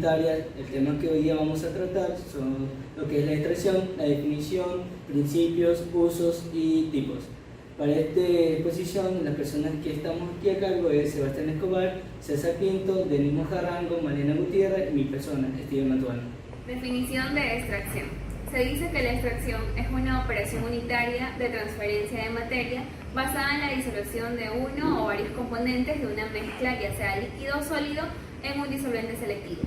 unitarias, el tema que hoy día vamos a tratar son lo que es la extracción, la definición, principios, usos y tipos. Para esta exposición, las personas que estamos aquí a cargo es Sebastián Escobar, César Pinto, Denis Mojarrango, Mariana Gutiérrez y mi persona, Steven Matuano. Definición de extracción. Se dice que la extracción es una operación unitaria de transferencia de materia basada en la disolución de uno o varios componentes de una mezcla, ya sea líquido o sólido, en un disolvente selectivo.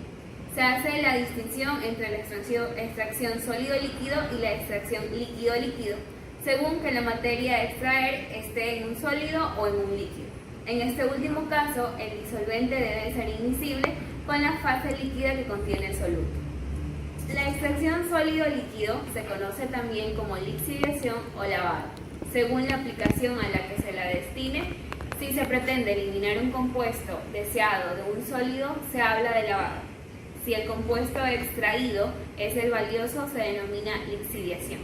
Se hace la distinción entre la extracción sólido-líquido y la extracción líquido-líquido, según que la materia a extraer esté en un sólido o en un líquido. En este último caso, el disolvente debe ser inmiscible con la fase líquida que contiene el soluto. La extracción sólido-líquido se conoce también como lixiviación o lavado, según la aplicación a la que se la destine. Si se pretende eliminar un compuesto deseado de un sólido, se habla de lavado. Si el compuesto extraído es el valioso, se denomina lixiviación.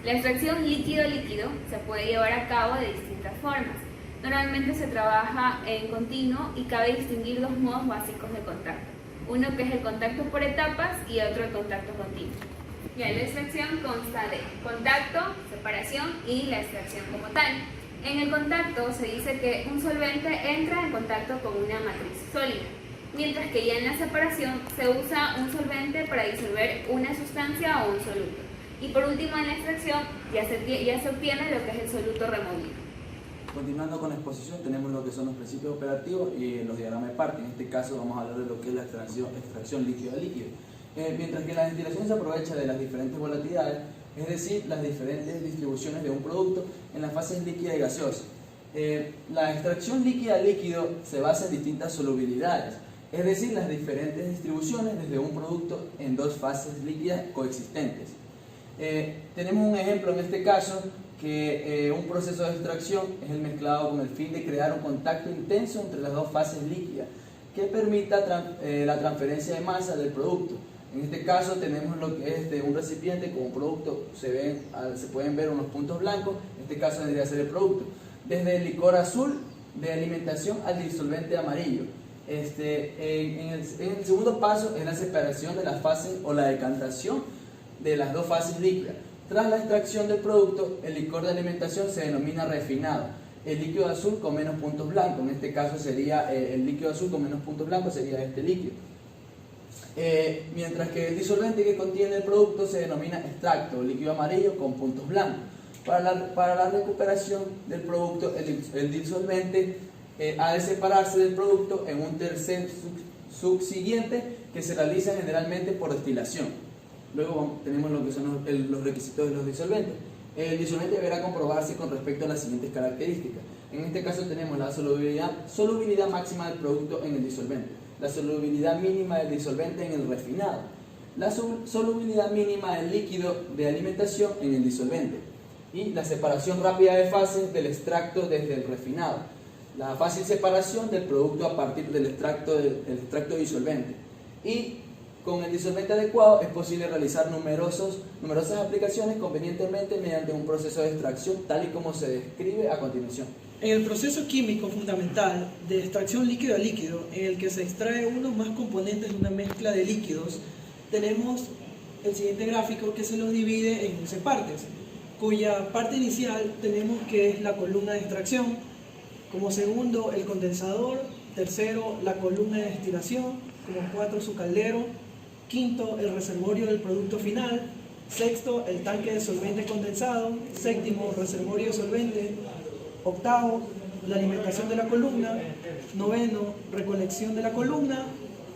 La extracción líquido-líquido se puede llevar a cabo de distintas formas. Normalmente se trabaja en continuo y cabe distinguir dos modos básicos de contacto. Uno que es el contacto por etapas y otro el contacto continuo. La extracción consta de contacto, separación y la extracción como tal. En el contacto se dice que un solvente entra en contacto con una matriz sólida, mientras que ya en la separación se usa un solvente para disolver una sustancia o un soluto. Y por último, en la extracción ya se obtiene lo que es el soluto removido. Continuando con la exposición, tenemos lo que son los principios operativos y los diagramas de parte. En este caso vamos a hablar de lo que es la extracción líquido a líquido. Mientras que la destilación se aprovecha de las diferentes volatilidades, es decir, las diferentes distribuciones de un producto en las fases líquida y gaseosa. La extracción líquida a líquido se basa en distintas solubilidades, es decir, las diferentes distribuciones desde un producto en dos fases líquidas coexistentes. Tenemos un ejemplo en este caso que un proceso de extracción es el mezclado con el fin de crear un contacto intenso entre las dos fases líquidas que permita la transferencia de masa del producto. En este caso tenemos lo que es de un recipiente con un producto, se pueden ver unos puntos blancos, en este caso vendría a ser el producto, desde el licor azul de alimentación al disolvente amarillo. En el segundo paso es la separación de las fases o la decantación de las dos fases líquidas. Tras la extracción del producto, el licor de alimentación se denomina refinado. El líquido azul con menos puntos blancos, en este caso sería el líquido azul con menos puntos blancos sería este líquido. Mientras que el disolvente que contiene el producto se denomina extracto, líquido amarillo con puntos blancos. Para la recuperación del producto, el disolvente ha de separarse del producto en un tercer subsiguiente que se realiza generalmente por destilación. Luego tenemos lo que son los requisitos de los disolventes. El disolvente deberá comprobarse con respecto a las siguientes características. En este caso tenemos la solubilidad máxima del producto en el disolvente, la solubilidad mínima del disolvente en el refinado, la solubilidad mínima del líquido de alimentación en el disolvente y la separación rápida de fases del extracto desde el refinado, la fácil separación del producto a partir del extracto disolvente. Y con el disolvente adecuado es posible realizar numerosas aplicaciones convenientemente mediante un proceso de extracción tal y como se describe a continuación. En el proceso químico fundamental de extracción líquido a líquido, en el que se extrae uno o más componentes de una mezcla de líquidos, tenemos el siguiente gráfico que se los divide en 11 partes, cuya parte inicial tenemos que es la columna de extracción, como segundo el condensador, tercero la columna de destilación, como cuarto su caldero, quinto el reservorio del producto final, sexto el tanque de solvente condensado, séptimo reservorio de solvente, octavo la alimentación de la columna, noveno recolección de la columna,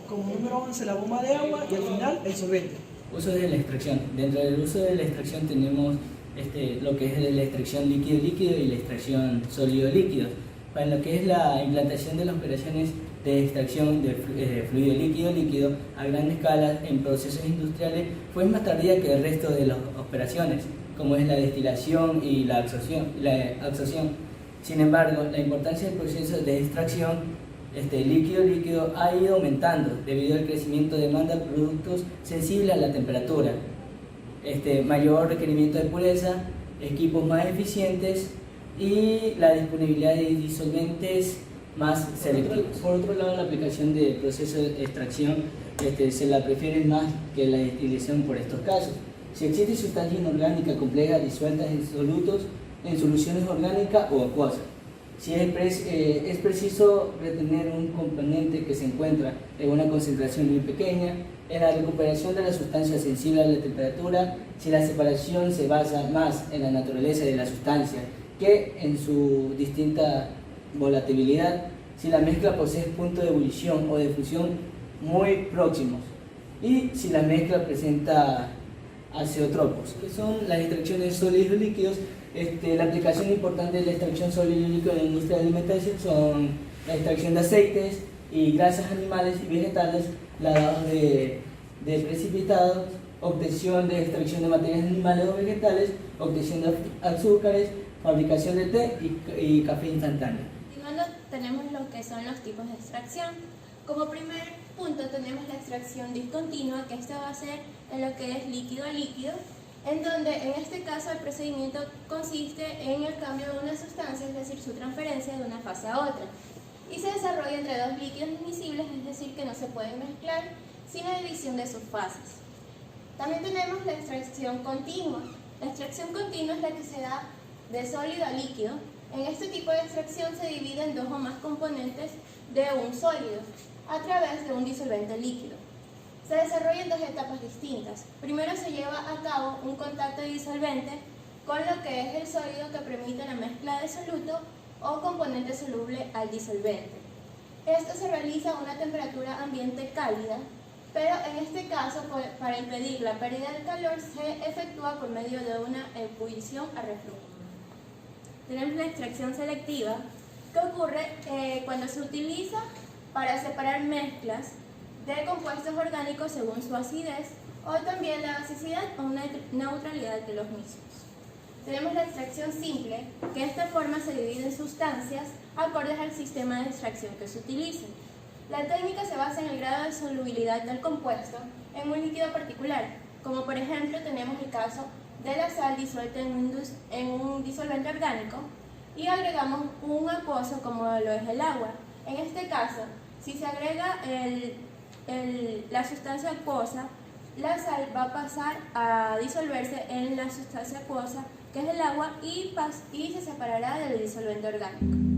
como número 11 la bomba de agua y al final el solvente. Usos de la extracción. Dentro del uso de la extracción tenemos lo que es la extracción líquido-líquido y la extracción sólido-líquido. Para lo que es la implantación de las operaciones de extracción de fluido líquido-líquido a gran escala en procesos industriales fue más tardía que el resto de las operaciones, como es la destilación y la absorción. Sin embargo, la importancia del proceso de extracción líquido-líquido ha ido aumentando debido al crecimiento de demanda de productos sensibles a la temperatura, mayor requerimiento de pureza, equipos más eficientes y la disponibilidad de disolventes más selectivos. Por otro lado, la aplicación de proceso de extracción se la prefiere más que la destilación por estos casos. Si existe sustancia inorgánica compleja disuelta en solutos, en soluciones orgánicas o acuosas. Si es preciso retener un componente que se encuentra en una concentración muy pequeña, en la recuperación de la sustancia sensible a la temperatura, si la separación se basa más en la naturaleza de la sustancia que en su distinta volatilidad, si la mezcla posee puntos de ebullición o de fusión muy próximos y si la mezcla presenta azeotropos, que son las extracciones sólidos y líquidos. La aplicación importante de la extracción sólido y líquido en la industria de alimentación son la extracción de aceites y grasas animales y vegetales, lavados de precipitados, obtención de extracción de materias animales o vegetales, obtención de azúcares, fabricación de té y café instantáneo. Continuando, tenemos lo que son los tipos de extracción. Como primer punto tenemos la extracción discontinua, que esta va a ser en lo que es líquido a líquido, en donde en este caso el procedimiento consiste en el cambio de una sustancia, es decir, su transferencia de una fase a otra, y se desarrolla entre dos líquidos miscibles, es decir, que no se pueden mezclar sin la división de sus fases. También tenemos la extracción continua. La extracción continua es la que se da de sólido a líquido. En este tipo de extracción se divide en dos o más componentes de un sólido a través de un disolvente líquido. Se desarrolla en dos etapas distintas. Primero se lleva a cabo un contacto de disolvente con lo que es el sólido que permite la mezcla de soluto o componente soluble al disolvente. Esto se realiza a una temperatura ambiente cálida, pero en este caso, para impedir la pérdida del calor, se efectúa por medio de una ebullición a reflujo. Tenemos la extracción selectiva, que ocurre cuando se utiliza para separar mezclas de compuestos orgánicos según su acidez o también la basicidad o neutralidad de los mismos. Tenemos la extracción simple, que de esta forma se divide en sustancias acordes al sistema de extracción que se utilice. La técnica se basa en el grado de solubilidad del compuesto en un líquido particular, como por ejemplo tenemos el caso de la sal disuelta en un disolvente orgánico y agregamos un acuoso como lo es el agua. En este caso, si se agrega la sustancia acuosa, la sal va a pasar a disolverse en la sustancia acuosa, que es el agua, y se separará del disolvente orgánico.